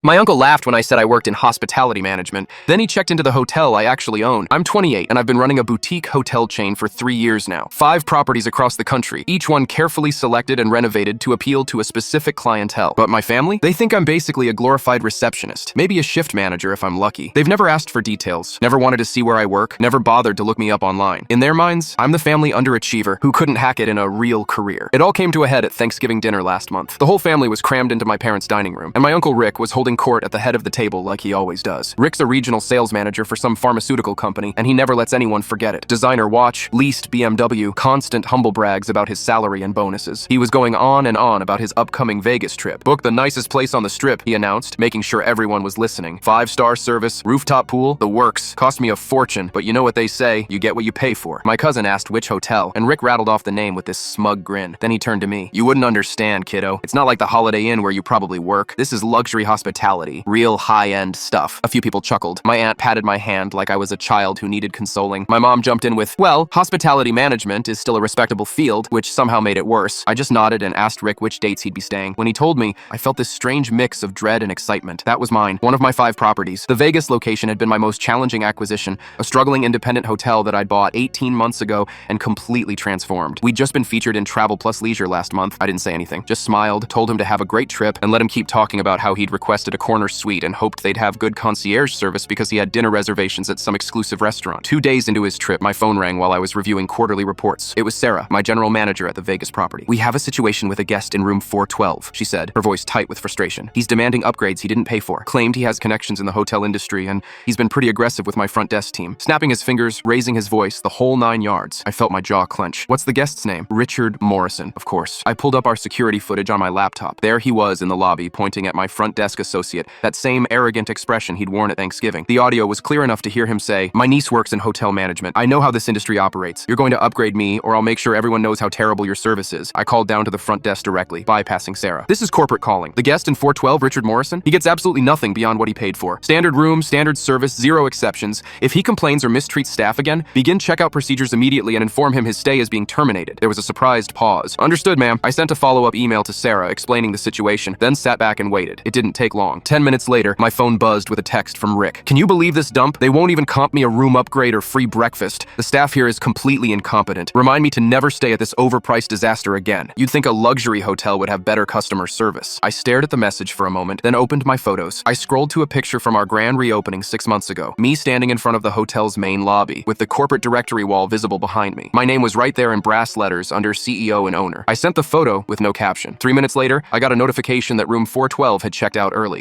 My uncle laughed when I said I worked in hospitality management. Then he checked into the hotel I actually own. I'm 28, and I've been running a boutique hotel chain for 3 years now. 5 properties across the country, each one carefully selected and renovated to appeal to a specific clientele. But my family? They think I'm basically a glorified receptionist, maybe a shift manager if I'm lucky. They've never asked for details, never wanted to see where I work, never bothered to look me up online. In their minds, I'm the family underachiever who couldn't hack it in a real career. It all came to a head at Thanksgiving dinner last month. The whole family was crammed into my parents' dining room, and my uncle Rick was holding court at the head of the table like he always does. Rick's a regional sales manager for some pharmaceutical company, and he never lets anyone forget it. Designer watch, leased BMW, constant humble brags about his salary and bonuses. He was going on and on about his upcoming Vegas trip. Booked the nicest place on the strip, he announced, making sure everyone was listening. 5-star service, rooftop pool, the works. Cost me a fortune, but you know what they say, you get what you pay for. My cousin asked which hotel, and Rick rattled off the name with this smug grin. Then he turned to me. You wouldn't understand, kiddo. It's not like the Holiday Inn where you probably work. This is luxury hospitality. Real high-end stuff. A few people chuckled. My aunt patted my hand like I was a child who needed consoling. My mom jumped in with, well, hospitality management is still a respectable field, which somehow made it worse. I just nodded and asked Rick which dates he'd be staying. When he told me, I felt this strange mix of dread and excitement. That was mine, one of my 5 properties. The Vegas location had been my most challenging acquisition, a struggling independent hotel that I'd bought 18 months ago and completely transformed. We'd just been featured in Travel Plus Leisure last month. I didn't say anything, just smiled, told him to have a great trip, and let him keep talking about how he'd requested a corner suite and hoped they'd have good concierge service because he had dinner reservations at some exclusive restaurant. 2 days into his trip, my phone rang while I was reviewing quarterly reports. It was Sarah, my general manager at the Vegas property. We have a situation with a guest in room 412, she said, her voice tight with frustration. He's demanding upgrades he didn't pay for, claimed he has connections in the hotel industry, and he's been pretty aggressive with my front desk team. Snapping his fingers, raising his voice, the whole 9 yards. I felt my jaw clench. What's the guest's name? Richard Morrison, of course. I pulled up our security footage on my laptop. There he was in the lobby, pointing at my front desk associate, that same arrogant expression he'd worn at Thanksgiving. The audio was clear enough to hear him say, my niece works in hotel management. I know how this industry operates. You're going to upgrade me, or I'll make sure everyone knows how terrible your service is. I called down to the front desk directly, bypassing Sarah. This is corporate calling. The guest in 412, Richard Morrison, he gets absolutely nothing beyond what he paid for. Standard room, standard service, 0 exceptions. If he complains or mistreats staff again, begin checkout procedures immediately and inform him his stay is being terminated. There was a surprised pause. Understood, ma'am. I sent a follow-up email to Sarah explaining the situation, then sat back and waited. It didn't take long. 10 minutes later, my phone buzzed with a text from Rick. Can you believe this dump? They won't even comp me a room upgrade or free breakfast. The staff here is completely incompetent. Remind me to never stay at this overpriced disaster again. You'd think a luxury hotel would have better customer service. I stared at the message for a moment, then opened my photos. I scrolled to a picture from our grand reopening 6 months ago. Me standing in front of the hotel's main lobby, with the corporate directory wall visible behind me. My name was right there in brass letters under CEO and owner. I sent the photo with no caption. 3 minutes later, I got a notification that room 412 had checked out early.